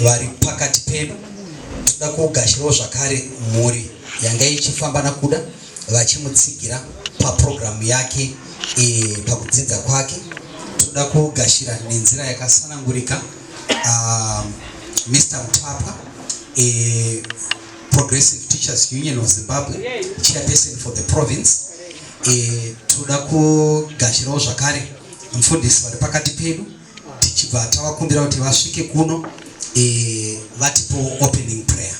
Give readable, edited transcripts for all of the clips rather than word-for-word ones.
vari pakati pedu toda kugashirawo zvakare mhuri yanga ichifamba nakuda vachimutsigira paprogramu yake pakudzidza kwake. Toda kugashira nenzira yakasanangurika Mr. Mutapa, Progressive Teachers Union of Zimbabwe, chairperson for the province. Toda kugashirawo zvakare mufundisi vari pakati pedu tichibva tavakumbira kuti vasvike kuno vatipo opening prayer.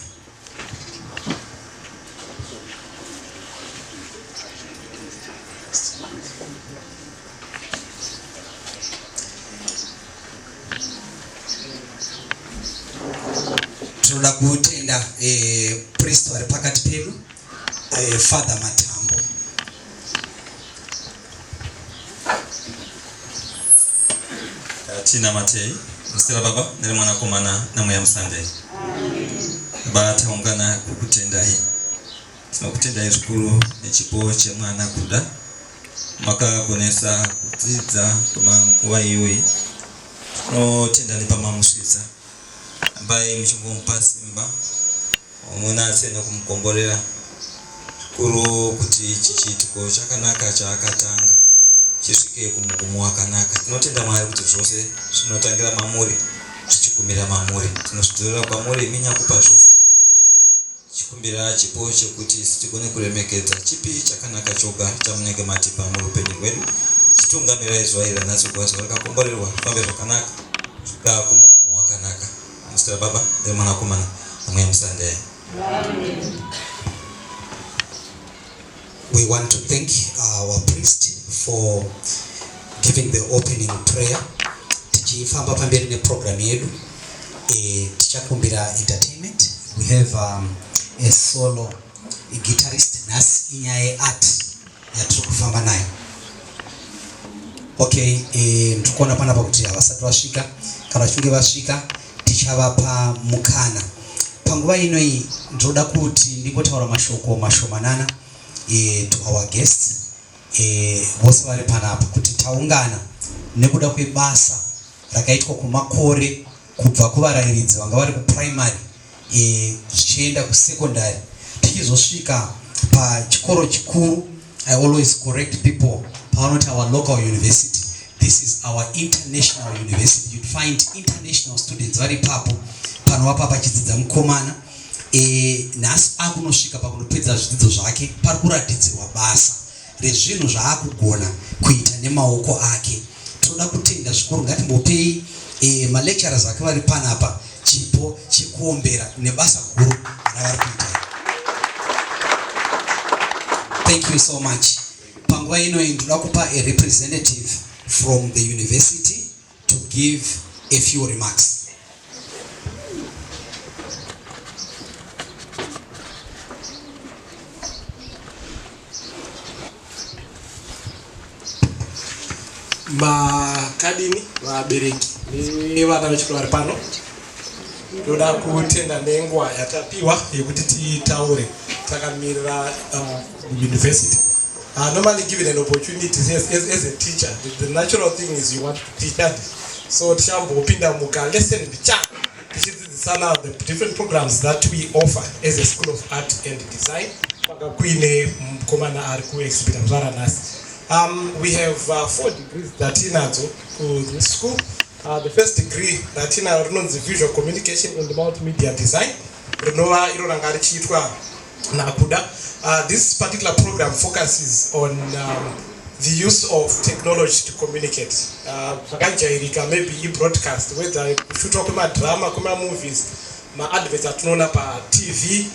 Tinoda kutenda priest vari pakati pedu Father Matambo. Tina Matei, Mr. Baba, Neremana Komana, Namaya Sunday. Bataungana kukutenda hii. Tunakutenda hii shukuru echipo chemwana kuda. Maka konesa kudzidza kwa iwe. No tenda ni pamamuswitsa. Ambaye mchungu mpasimba. Omuna asena kumkombolera. Shukuru kuti chichitiko chakanaka chakatanga. Chisike kumugumu wakanaka. Tinotenda Mwari kuti zvose zvinotangira mamuri tichikumira mamuri. Tinosvitira kwamuri minya kupa zvose zvakanaka. Chikumbira chipo chekuti sitigone kuremekedza chipi chakanaka choga chamunenge matipa muupenyu hwedu. Titungamira izwa ira naso kwazo rakakomborerwa fambe zvakanaka. Svika kumugumu wakanaka. Mr. Baba, Neremana Komana, Namaya Sunday. Amen. We want to thank our priest for giving the opening prayer. Tichifamba pamberi neprogram yedu tichakumbira entertainment. We have a solo guitarist nasi inyaya art yatiri kufamba nayo. Okay, ndikuona panapa kuti havasati vasvika. Kana vachinge vasvika tichavapa mukana. Panguva inoi ndoda kuti ndingotaura mashoko mashomanana to our guests. Vose vari panapa kuti taungana nekuda kwebasa rakaitwa kumakore kubva kuvarairidzi vanga vari kuprimary zvichienda kusekondari tichizosvika pachikoro chikuru. I always correct people pavanoti our local university. This is our international university. You'd find international students vari papo panova pachidzidza mukomana. Nhasi akunosvika pakunopedza zvidzidzo zvake pari kuratidzirwa basa rezvinhu zvaakugona kuita nemaoko ake. Toda kutenda zvikuru. Ngatimbopei malecturers ake vari panapa chipo chekuombera nebasa guru ravari kuita. Thank you so much. Panguva inoi ndoda kupa a representative from the university to give a few remarks. Makadini vabereki nevana vechikoro vari pano, ndoda kutenda nenguva yatapiwa yekuti titaure takamirira university. Normally given an opportunity as a teacher, the natural thing is you want to teach that. So tichambopinda muka lesson bicha tichidzidzisana the different programs that we offer as a School of Art and Design. Kuine mukomana ari kuexhibita muzvara nhasi. We have 4 degrees that inadzo to this school. The first degree that inonzi Visual Communication and Multimedia Design. Rinova iro ranga richiitwa nakuda. This particular program focuses on the use of technology to communicate. Maybe e-broadcast, whether kushootwa kwemadrama, kwema-movies, ma-adverts atinoona pa-TV,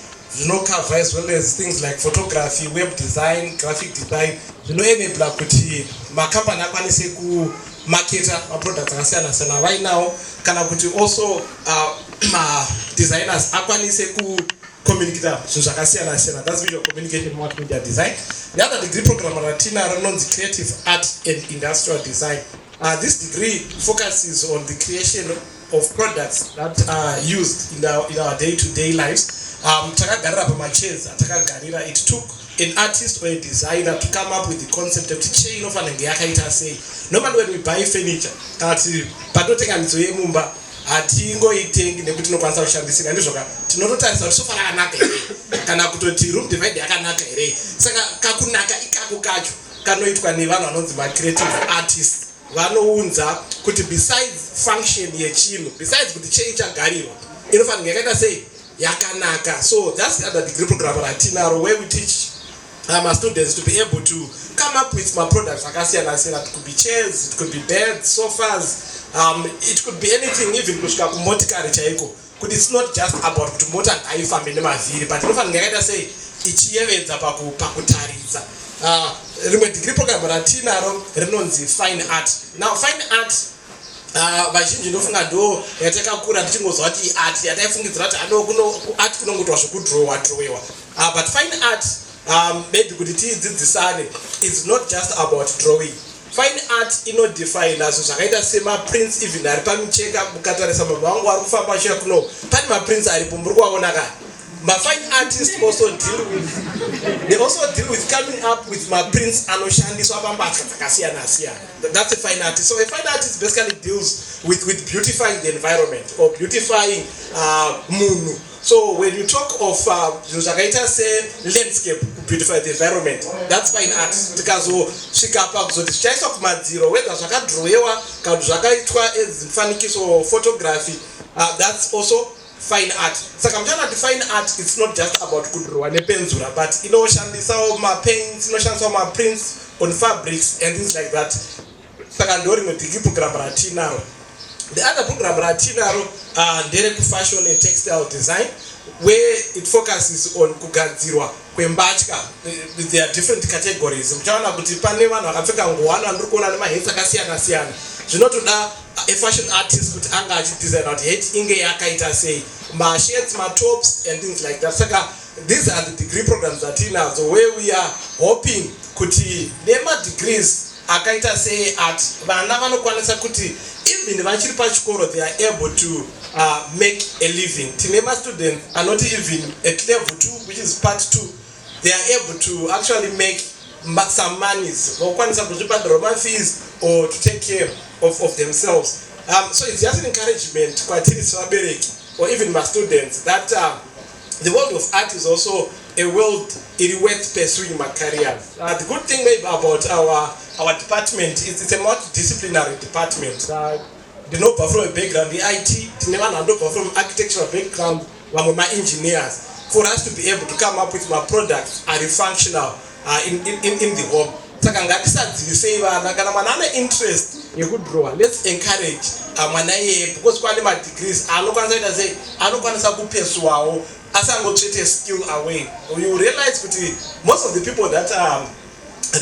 cover as well as things like photography, web design, graphic design. Enable kuti makambani akwanise kumarketa products akasiyana-siyana right now, kana kuti also designers akwanise communicate zvakasiyana siyana. That's visual communication multimedia design. The other degree program ratinaro rinonzi creative art and industrial design. This degree focuses on the creation of products that are used in our day-to-day lives. Takagarira pamachairs atakagarira, it took an artist or a designer to come up with the concept of chain of an yakaita say. Normally when we buy furniture, patotenga midzo yemumba hatingoitengi nekuti inokwanisa kushandisika, ndizvoka tinototarisa kuti sofa rakanaka here kana kutoti room divide yakanaka here. Saka kakunaka ikako kacho kanoitwa nevanhu vanonzi creative artists. Vanounza kuti besides function yechinhu, besides kuti chei chagarirwa inofanira yakaita sei yakanaka. So that's the other degree program ratinaro, where we teach my students to be able to come up with my products akasiyana siyana. It could be chairs, it could be beds, sofas, it could be anything, even kusvika kumotikari chaiko. Kuti it's not just about kuti mota ngaifambe nemavhiri, but inofanira yakaita sei ichiyevedza pakutaridza. Rimwe degree program ratinaro rinonzi fine art. Now fine art, vazhinji ndofunga ndo yatakakura tichingozwa kuti art yataifungidzira kuti art kunongotwa zvekudrowa. But fine art, maybe kuti tidzidzisane, is not just about drawing. Fine art inodefine zvinhu zvakaita semaprints, even ari pamicheka. Mukatarisa munhu wangu ari kufamba chiya kuno, pane maprints aripo muri kuaona kani. My fine artists also deal with coming up with my prints anoshandiswa pambatya dzakasiyana siyana. That's a fine artist. So a fine artist basically deals with beautifying the environment or beautifying munhu. So when you talk of zvakaita landscape to beautify the environment, that's fine art. Tikazosvika pakuzoti zvichaiswa kumadziro, whether zvakadrowewa kana zvakaitwa ezimufanikiso photography, that's also fine art. Saka mchana fine art, it's not just about kudrowa nepenzura, but inoshandisawo paints, inoshandisawo prints on fabrics and things like that. Saka ndori degree program ratinaro. The other program ratinaro ndere fashion and textile design, where it focuses on kugadzirwa kwembatya. There are different categories. Mchaona kuti pane vanhu vakapfeka ngowani andiri kuona nemaheti akasiyana siyana. Zvinotoda a fashion artist kuti anga achidesign kuti heti inge yakaita sei, mashirts, tops and things like that. Saka these are the degree programs that tinazo, where we are hoping kuti nema degrees akaita sei art vana vanokwanisa kuti even vachiri pachikoro they are able to make a living. Tinema students are not even at level 2, which is part 2. They are able to actually make some monies, or fees, or to take care of themselves. So it's just an encouragement or even my students that the world of art is also a world worth pursuing my careers. The good thing maybe about our department is it's a multidisciplinary department. They know from a background, the IT, from architectural background, my engineers. For us to be able to come up with my products are functional in the home. Interest you could draw. Let's encourage because quite degrees skill away. You realize most of the people that are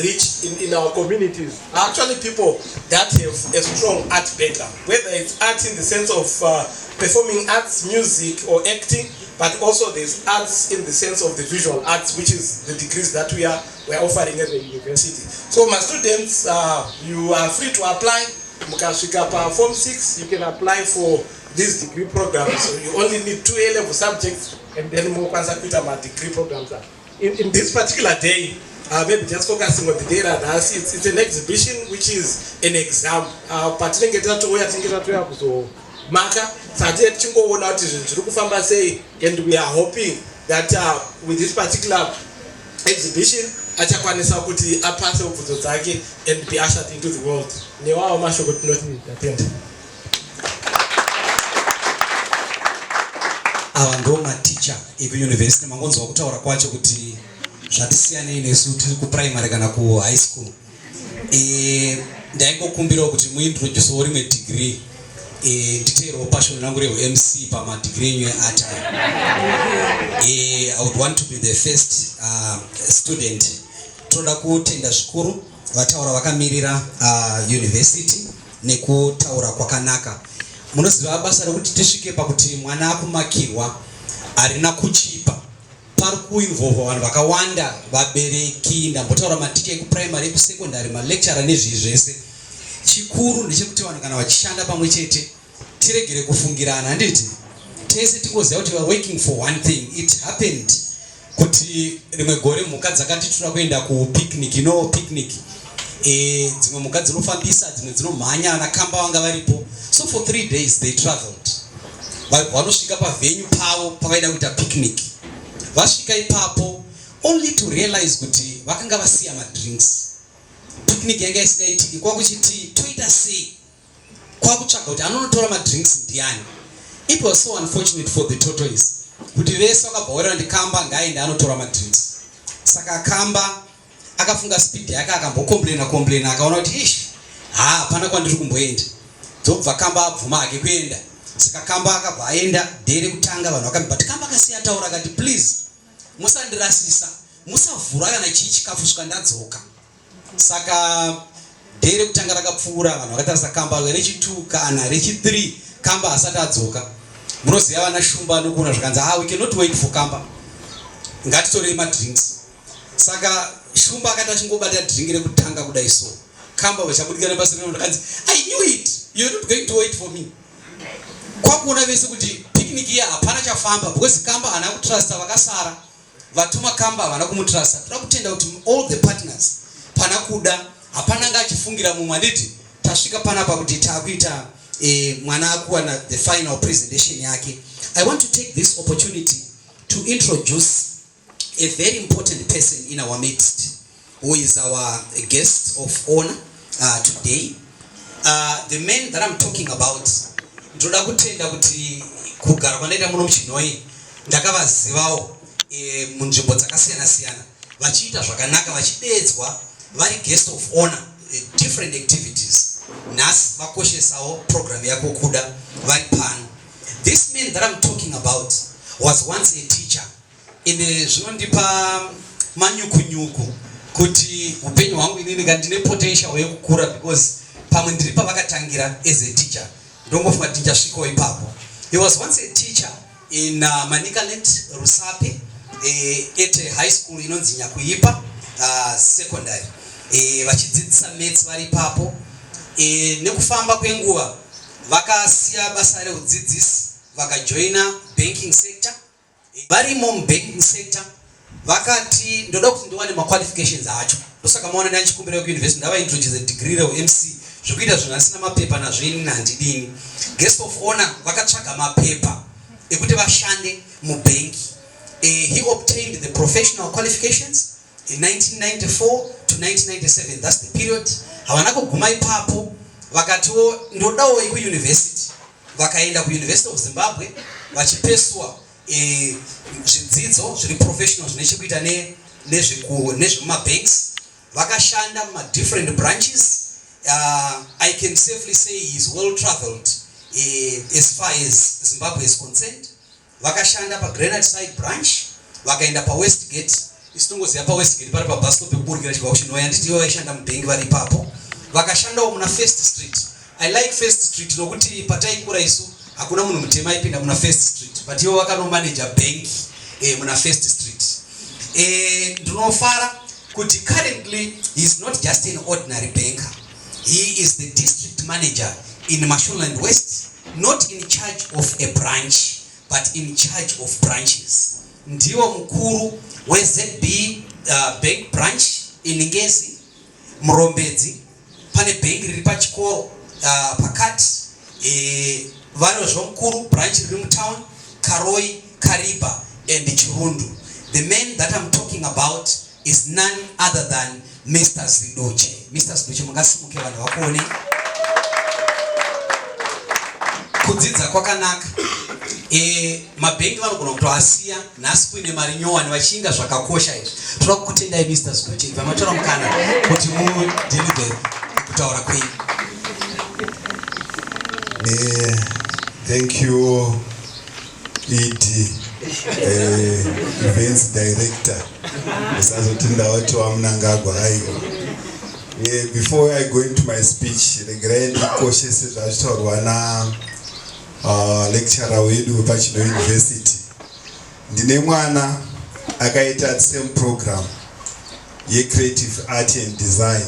rich in our communities are actually people that have a strong art background, whether it's art in the sense of performing arts, music or acting, but also there's arts in the sense of the visual arts, which is the degrees that we are offering at the university. So my students, you are free to apply. Form 6, you can apply for these degree programs. So you only need 2 A-level subjects and then more degree programs. In this particular day, maybe just focusing on the data, it's an exhibition which is an exam. And we are hoping that with this particular exhibition, achakwanisa kuti apase ubvudzo dzake and be ushered into the world. Newawo mashoko tinoti tatenda. Ava ndo maticha ekuuniversity mangonzwa kutaura kwacho kuti zvatisiyanei nesu tiri kuprimary kana ku high school. Ndaingokumbirawo kuti muintroducewo rimwe degree nditeerawo passion rangu reMC pamadegree enyu eart. I would want to be the first student. Toda kutenda zvikuru vataura vakamirira university nekutaura kwakanaka. Munoziva basa rekuti tisvike pakuti mwana akumakirwa arina kuchipa pari kuinvolva vanhu vakawanda, vabereki, ndambotaura maticha ekuprimary, ekusecondary, malecturer nezvizvi zvese. Chikuru ndechekuti vanhu kana vachishanda pamwe chete tiregere kufungirana, handiti? Tese tingoziva kuti we are working for one thing. It happened kuti rimwe gore mhuka dzakatitura kuenda kupicnic, picnic. Dzimwe mhuka dzinofambisa, dzimwe dzinomhanya, vanakamba vanga varipo. So for 3 days they traveled. Vanosvika pavenue pavo pavaida kuita picnic. Vasvika ipapo only to realize kuti vakanga vasiya madrinks. Picnic yanga isingaitiki, kwakuchiti toita sei? Kwakutsvaga kuti anonotora madrinks ndiani. It was so unfortunate for the tortoise kuti vese vakabva vaenda ndikamba ngaaende anotora madrinks. Saka kamba akafunga speed yake akambokomplaina akaona kuti ish, hapana kwandiri kumboenda. Dzobva kamba abvuma hake kuenda. Saka kamba akabva aenda dhere kutanga, vanhu vakamubva kuti kamba akasiya ataura akati please musandirasisa, musavhura kana chii chikafu svika ndadzoka. Saka dhere kutanga rakapfuura, vanhu vakatarisa kamba, rechi2 kana rechi3 kamba asati adzoka. Munoziva vana shumba anokuona zvakanzi we cannot wait for kamba, ngatitorei madrinks. Saka shumba akati achingobata drink rekutanga kudai so, kamba vachabudika nepasi rino zvakanzi I knew it, you're not going to wait for me. Kwakuona vese kuti picnic iya hapana chafamba, because kamba haana kutrusta vakasara. Vatuma kamba havana kumutrusta. Toda kutenda kuti all the partners pana kuda hapana ngachifungira mumwe, handiti? Tasvika panapa kuti takuita mwana akuwana the final presentation yake. I want to take this opportunity to introduce a very important person in our midst, who is our guest of honor today. The man that I'm talking about, ndoda kutenda kuti kugara kwanaita muno muchinoi ndakavazivawo munzvimbo dzakasiyana-siyana vachiita zvakanaka, vachidedzwa vari guest of honor, different activities. Nhasi vakoshesawo program yako kuda vari pano. This man that I'm talking about was once a teacher. Zvinondipa manyuku kuti upenyu hwangu inini ndine potential yekukura, because pamwe ndiri pavakatangira as a teacher. Ndongofunga ndichasvikawo ipapo. He was once a teacher in Manikanet, Rusape, at a high school inonzi Nyakuipa, secondary. Vachidzidzisa maths vari ipapo. Nekufamba kwenguva vakasiya basa reudzidzisi vakajoina banking sector. Varimo mubanking sector vakati ndoda kuti ndiwane maqualifications acho. Ndosaka maona ndachikumbira kuuniversity ndavaintroduce degree reMC, zvekuita zvinhu asina mapepa nazvini nandidini. Guest of honor vakatsvaga mapepa ekuti vashande mubanki. He obtained the professional qualifications in 1994 to 1997. That's the period. Havana kuguma ipapo vakatiwo ndodawo kuuniversity. Vakaenda kuUniversity of Zimbabwe vachipeswa zvidzidzo zviri professional zvine chekuita nezvemabanks. Vakashanda muma different branches. I can safely say he is well traveled as far as Zimbabwe is concerned. Vakashanda pa Granite Side branch, vakaenda pa Westgate. Isitongoziva pa Westgate pari pa bus stop yekuburukira chigwa kuchinoya, nditiwo vaishanda mubank vari ipapo. Vakashandawo muna First Street. I like First Street nokuti pataikura isu hakuna munhu mutema aipinda muna First Street, but ivo vakanomanage bank muna First Street. Ndinofara kuti currently he is not just an ordinary banker. He is the district manager in Mashonaland West, not in charge of a branch, but in charge of branches. Ndiwo mkuru weZB bank branch in Ngezi, Murombedzi, pane bank riri pachikoro pakati, varozvo mkuru branch riri mutown, Karoi, Kariba and Chirundu. The man that I'm talking about is none other than Mr. Zidoche. Mr. Zidoche, mungasimuke vanhu vakuone. Kudzidza kwakanaka. Mabanki vanogona kutoasiya nhasi kuine mari nyowani vachinga zvakakosha izvi. Toda kukutendai Mr. Zidoche, ibva matora mukana kuti mudeliver kutaura kwenyu. Thank you, ED, Events Director. Before I go into my speech, the grand cautious lecturer wedu Pachino University. Ndine mwana akaita the same program creative art and design.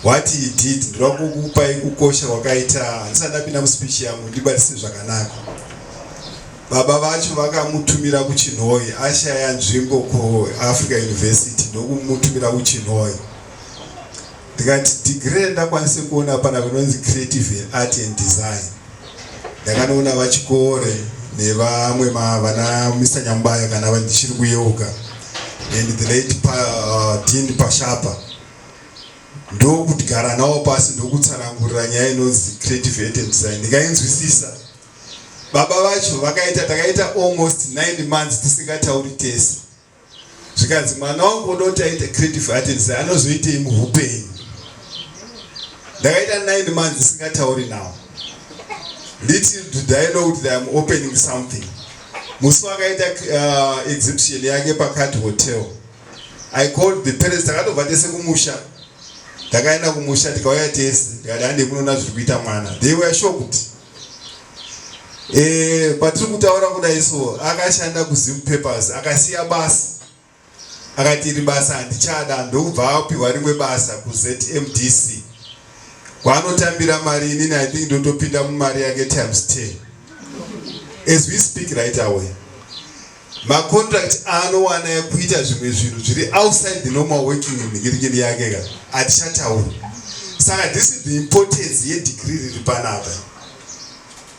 What he did, ndoda kukupai kukosha kwakaita, handisandapinda muspeech yangu ndibatise zvakanaka. Baba vacho vakamutumira kuChinhoi, ashaya nzvimbo kuAfrica University ndokumutumira kuChinhoi. Ndikati degree ndakwanise kuona pana kunonzi creative art and design. Ndakanoona vachikore nevamwe vana Mr. Nyambaya kana vandichiri kuyeuka and the late Dean Pashapa. Ndokutigara nawo pasi ndokutsanangurira nyaya inonzi creative art and design. Ndikainzwisisa. Baba vacho takaita almost 9 months tisingatauri tese. Zvikanzi mwana wangu unoti aite creative art and design anozoitei muupenyu. Ndakaita 9 months tisingatauri nawo. Little did I know that I'm opening something. Musi wakaita exhibition yake paKati Hotel. I called the parents, takatobva tese kumusha. Takaenda kumusha tikauya tese, tikati hande munoona zviri kuita mwana. They were shocked. Patiri kutaura kudai so, akashanda kuZim Papers, akasiya basa. Akati iri basa handichada, ndokubva apiwa rimwe basa kuZMDC. Kwanotambira mari inini, I think ndotopinda mumari yake times 10. As we speak right away. Ma contract anowana ekuita zvimwe zvinhu zviri outside the normal working ngirigiri yake ka atichatauri. Saka this is the importance yedegree riri panapa.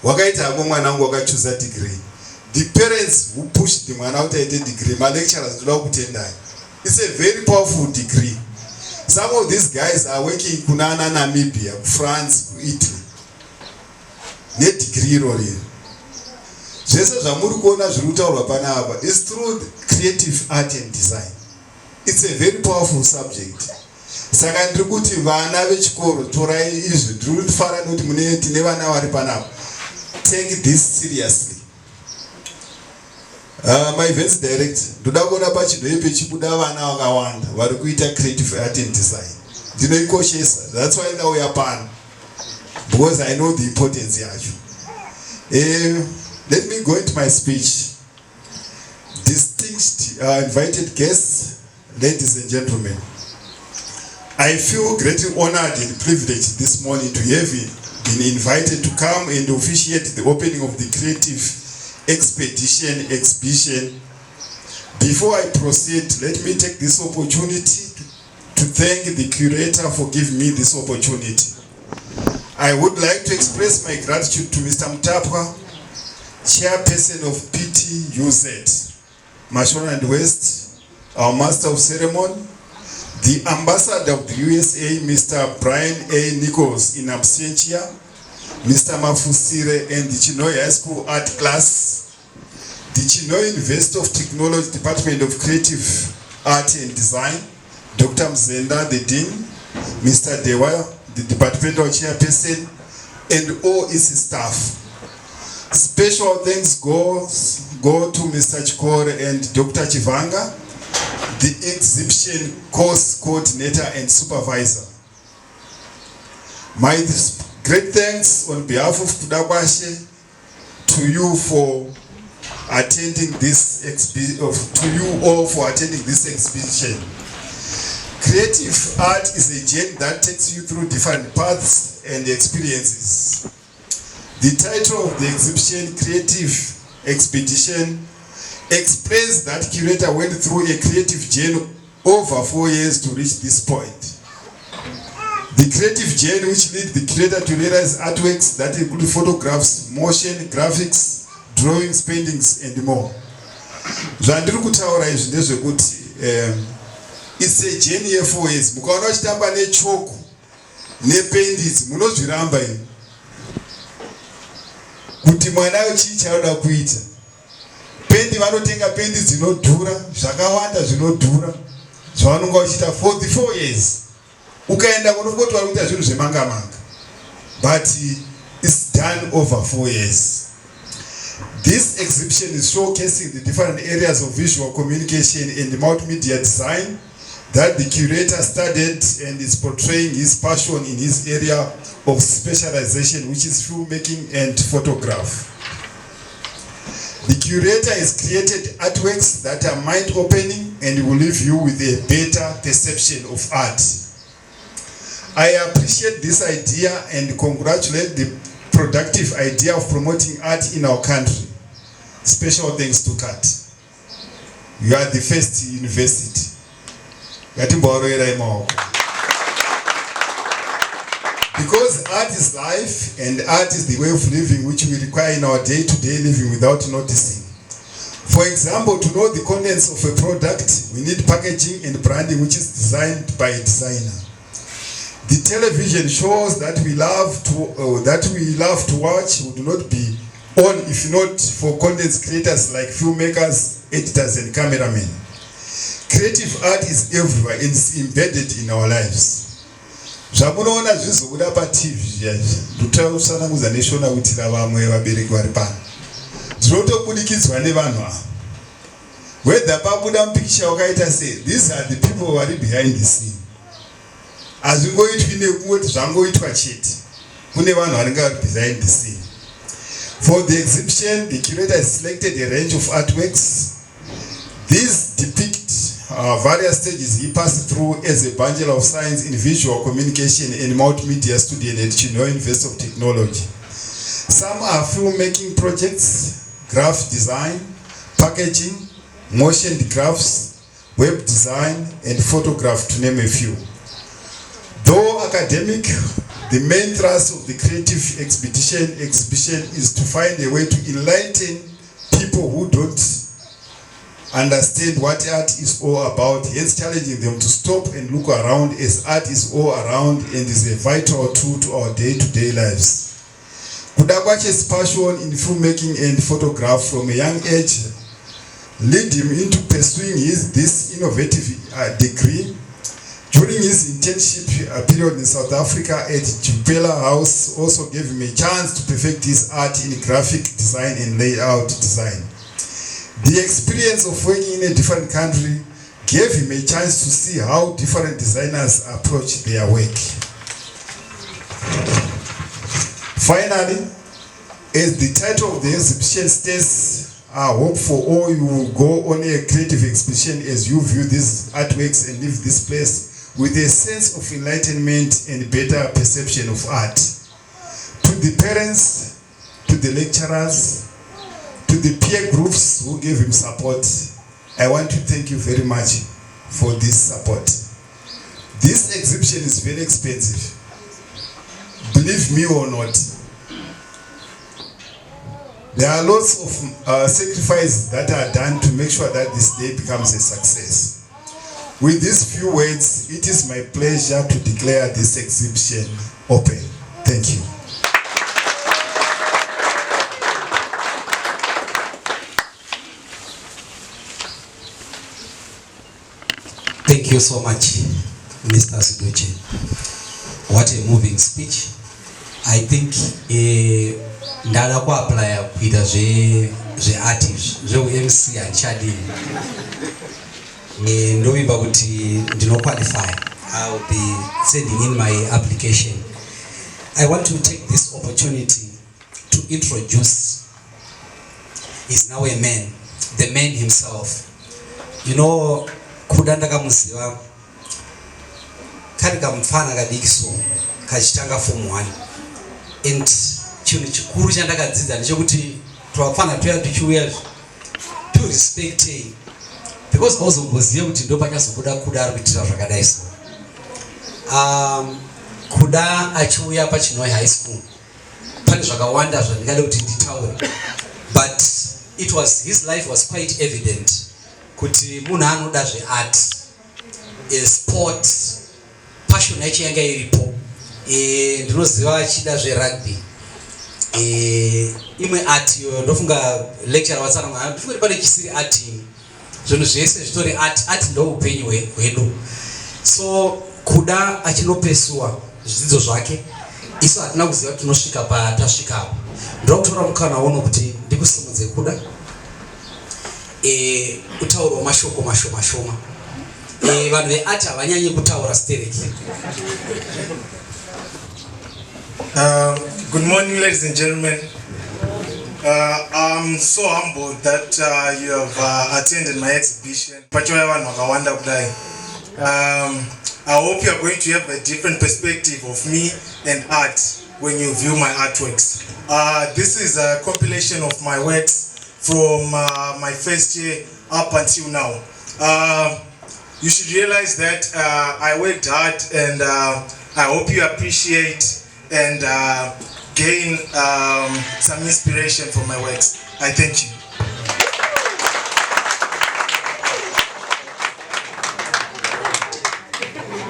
Wakaita hako mwana wangu wakachoose degree. The parents who pushed the mwana kuti aite degree, ma lecturers ndoda kutendai. It's a very powerful degree. Some of these guys are working kunana Namibia, France, Italy. Ne degree rori. Zvese zvamuri kuona zviri kutaurwa panapa is through creative art and design. It's a very powerful subject. Saka ndiri kuti vana vechikoro torai izvi, ndiri kufara nekuti tine vana vari panapa. Take this seriously. My events director, ndoda kuona paChinhoi pechibuda vana vakawanda vari kuita creative art and design. Ndinoikoshesa. That's why ndauya pano. Because I know the importance yacho. Let me go into my speech. Distinguished invited guests, ladies and gentlemen. I feel greatly honored and privileged this morning to have been invited to come and officiate the opening of the Creative Expedition exhibition. Before I proceed, let me take this opportunity to thank the curator for giving me this opportunity. I would like to express my gratitude to Mr. Mutapwa, Chairperson of PTUZ, Mashona and West, our Master of Ceremony, the Ambassador of the USA, Mr. Brian A. Nichols in absentia, Mr. Mafusire and the Chinhoi High School Art Class, the Chinhoi University of Technology Department of Creative Art and Design, Dr. Mzenda, the Dean, Mr. Dewa, the Departmental Chairperson, and all its staff. Special thanks go to Mr. Chikore and Dr. Chivanga, the exhibition course coordinator and supervisor. My great thanks on behalf of Kudakwashe to you for attending this exhibition. Creative art is a journey that takes you through different paths and experiences. The title of the exhibition, Creative Expedition, explains that curator went through a creative journey over 4 years to reach this point. The creative journey which led the curator to realize artworks that include photographs, motion, graphics, drawings, paintings, and more. Zvandiri kutaura izvi ndezvekuti it's a journey of 4 years. Mukaona uchitamba nechoko nependi munozviramba ini. Kuti mwana chii chaanoda kuita. Pendi vanotenga pendi dzinodhura, zvakawanda zvinodhura. Zvavanonga vachiita for the 4 years. Ukaenda kunongoti vari kuita zvinhu zvemanga-manga. But it's done over 4 years. This exhibition is showcasing the different areas of visual communication and multimedia design that the curator studied and is portraying his passion in his area of specialization, which is filmmaking and photograph. The curator has created artworks that are mind-opening and will leave you with a better perception of art. I appreciate this idea and congratulate the productive idea of promoting art in our country. Special thanks to CAT. You are the first university. Because art is life and art is the way of living which we require in our day-to-day living without noticing. For example, to know the contents of a product, we need packaging and branding which is designed by a designer. The television shows that we love to watch would not be on if not for content creators like filmmakers, editors and cameramen. Creative art is everywhere and is embedded in our lives. Zvamunoona zvizobuda paTV ndotausanangudza neshona kuti vamwe vabereki vari pano zvinotobudikidzwa nevanhu ava. Whether pabuda mupikicha wakaita sei, these are the people vari behind the scene. Hazvingoitwi nekungoti zvangoitwa chete, kune vanhu vanenge vari behind the scene. For the exhibition, the curator has selected a range of artworks. These depict various stages he passed through as a Bachelor of Science in Visual Communication and Multimedia student at Chinhoyi University of Technology. Some are filmmaking projects, graphic design, packaging, motion graphs, web design, and photograph, to name a few. Though academic, the main thrust of the creative exhibition is to find a way to enlighten people who don't understand what art is all about, hence challenging them to stop and look around, as art is all around and is a vital tool to our day-to-day lives. Kudakwache's passion in filmmaking and photograph from a young age led him into pursuing this innovative degree. During his internship period in South Africa at Jupela House also gave him a chance to perfect his art in graphic design and layout design. The experience of working in a different country gave him a chance to see how different designers approach their work. Finally, as the title of the exhibition states, I hope for all you will go on a creative exhibition as you view these artworks and leave this place with a sense of enlightenment and better perception of art. To the parents, to the lecturers, to the peer groups who gave him support, I want to thank you very much for this support. This exhibition is very expensive. Believe me or not, there are lots of sacrifices that are done to make sure that this day becomes a success. With these few words, it is my pleasure to declare this exhibition open. Thank you. Thank you so much, Mr. Sidoche. What a moving speech. I think ndala ku apply kuita zve artists zve MC achadi ndovimba kuti ndino qualify. I'll be sending in my application. I want to take this opportunity to introduce. He's now a man, the man himself. You know, Kuda ndakamuziva kari kamufana kadikiso kachitanga form 1 and chinhu chikuru chandakadzidza ndechekuti twafana toya tichiuya to respect because auzomboziva kuti ndo pachazobuda Kuda ari kuitira zvakadai so. Kuda achiuya paChinhoyi High School pane zvakawanda zvandingada kuti nditaure, but his life was quite evident kuti munhu anoda zveart, sport, passion yacho yanga iripo. Ndinoziva achida zverugby, imwe art yo ndofunga lecturer watsana ndifungati pane chisiri art, zvinhu zvese zvitori art ndo upenyu hwedu. So Kuda achinopesua zvidzidzo zvake, isu hatina kuziva kuti tinosvika patasvika apo. Ndokutora mukana uno kuti ndikusimudze Kuda kutaura mashoko mashoma. Vanhu veart havanyanyi kutaura stereki. Good morning, ladies and gentlemen. I'm so humbled that you have attended my exhibition. I hope you are going to have a different perspective of me and art when you view my artworks. This is a compilation of my works from my first year up until now. You should realize that I worked hard, and I hope you appreciate and gain some inspiration from my works. I thank you.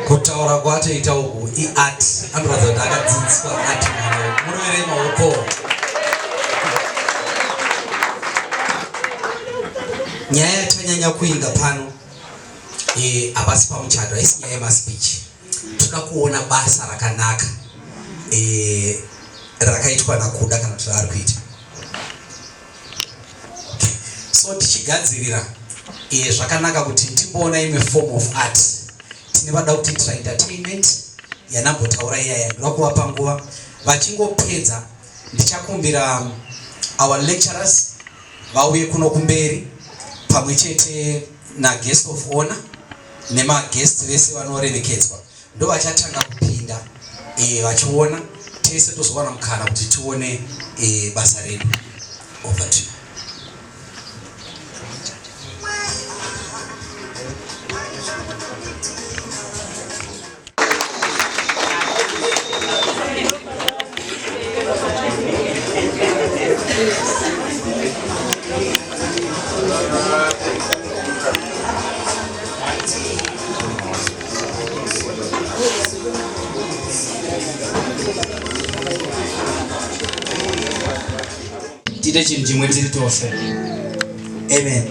Kutaura kwate itauku art anoratidza kuti akadzidziswa art munoverema maoko. Nyaya yatanyanya kuinga pano hapasi pamuchato, haisi nyaya yemaspeech. Toda kuona basa rakanaka rakaitwa naKuda kana kuti raari kuita. So tichigadzirira zvakanaka kuti timboona imwe form of art. Tine vada kuitira entertainment yanambotaura iyaya, ndoda kuvapa nguva. Vachingopedza ndichakumbira our lecturers vauye kuno kumberi pamwe chete na guest of honor nema guest vese vanoremekedzwa. Ndo vachatanga kupinda vachiona tese tozowana mukana kuti tione basa redu. Over to you. Tite chinhu chimwe tiri tose. Amen.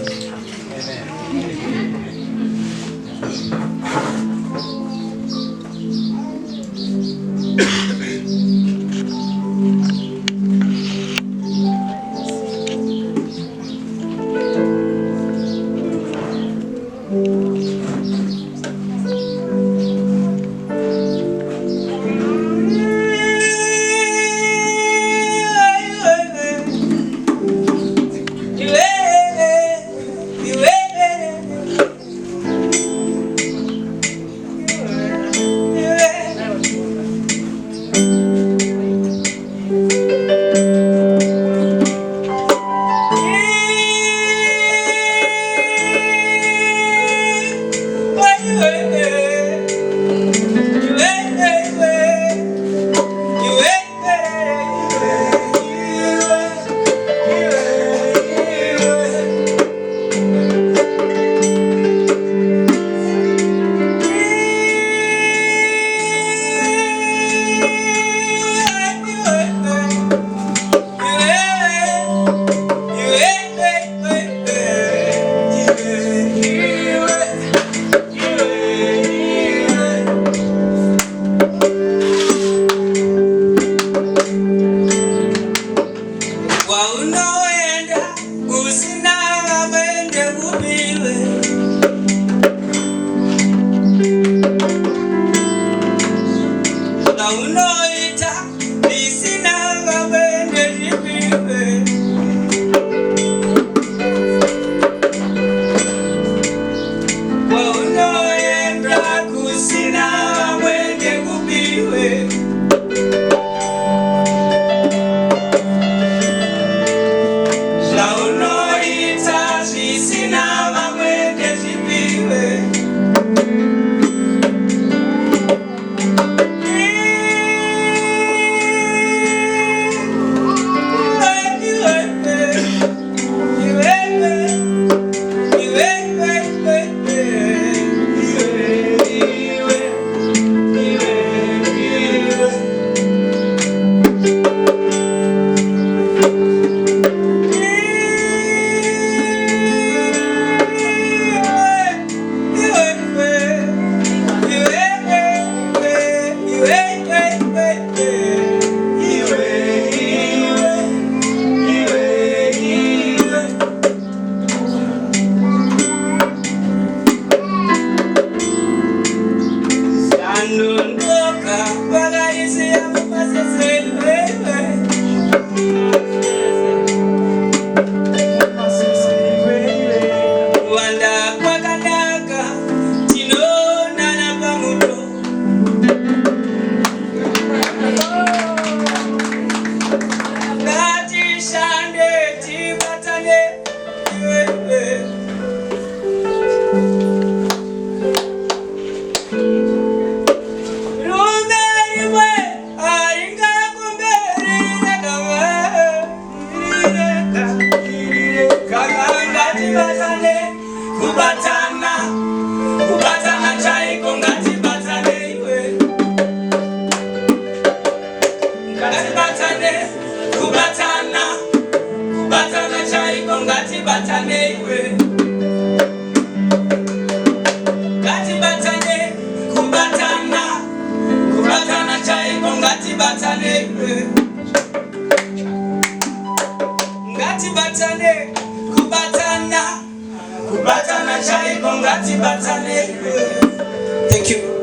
Thank you.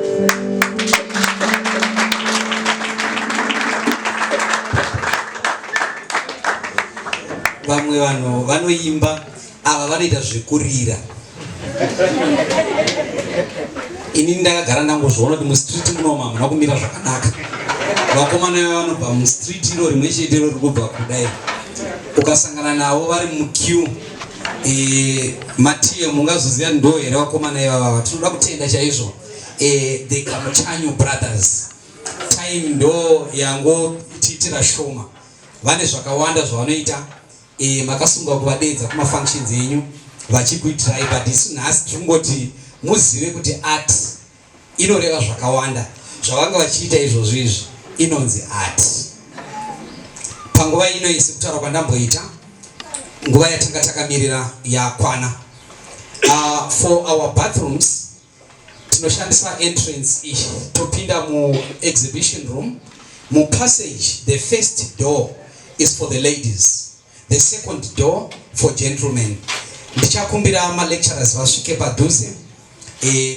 Vamwe vanhu vanoimba ava vanoita zvekurira. Ini ndakagara ndangozviona kuti mustreet munomu hamuna kumira zvakanaka. Vakomana vanobva mustreet iro rimwe chete riri kubva kudai. Ukasangana navo vari muqueue matiye mungazoziva ndo here vakomana ivava. Tinoda kutenda chaizvo the Kamuchanyu brothers. Time ndo yangotiitira shoma. Vane zvakawanda zvavanoita. Makasunga kuvadedza kumafunctions enyu vachikuitirai, but isu nhasi tirikungoti muzive kuti art inoreva zvakawanda. Zvavanga vachiita izvozvo izvi inonzi art. Panguva ino isi kutaura kwandamboita nguva yatanga takamirira yakwana. For our bathrooms tinoshandisa entrance iyi topinda mu exhibition room. Mu passage, the first door is for the ladies, the second door for gentlemen. Ndichakumbira ma lecturers vasvike padhuze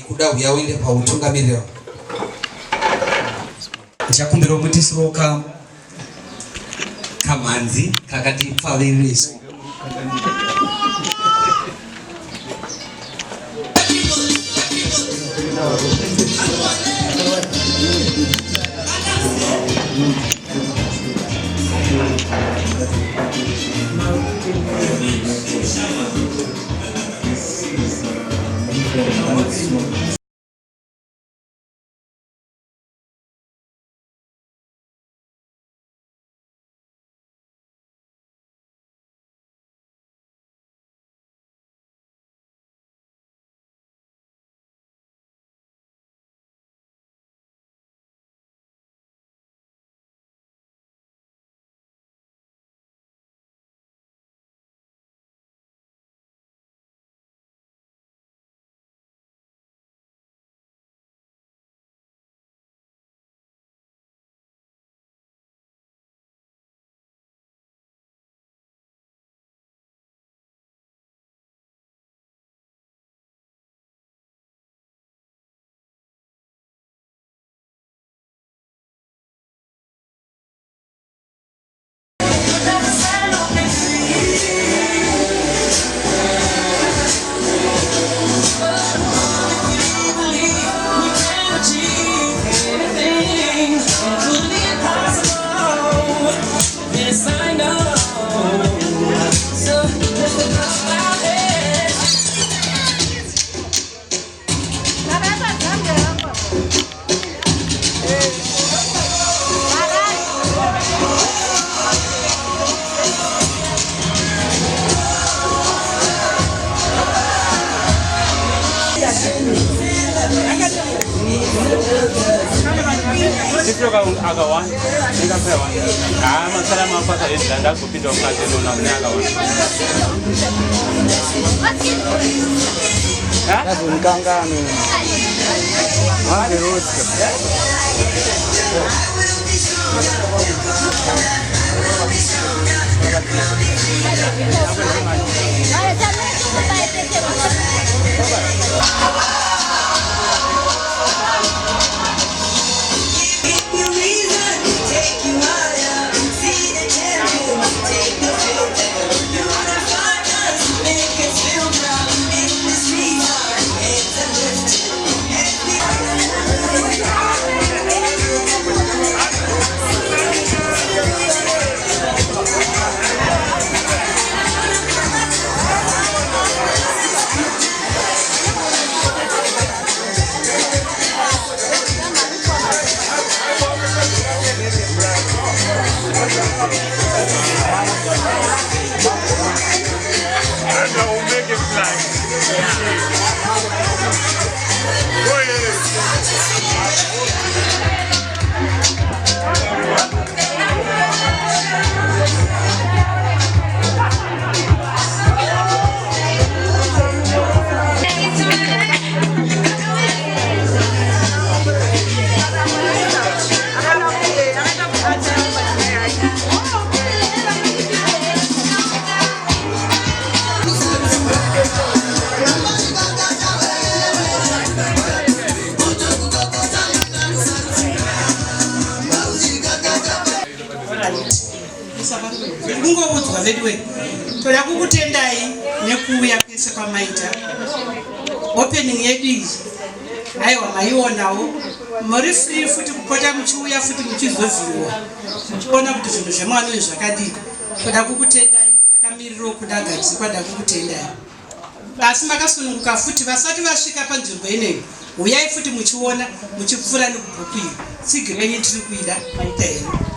kuda uya uende pautungamiriro. Ndichakumbira mutisiro kamanzi kakati pfaviriswa. agawan nika pewa masala mapata edanda kupita wakati na agawan Kangano. very well. Toda kukutendai nekuuya kwese kwamaita. Opening yedu aiwa maionawo muri free futi kupota muchiuya futi muchizovhiwa muchiona kuti zvinhu zvemwana zvakadii. Toda kukutendai takamirira kudagadzikwa ndakukutendai. Asi makasununguka futi vasati vasvika panzvimbo ineyi uyai futi muchiona muchipfuura nekubhuku iri. Tsigirei tiri kuida maita henyu.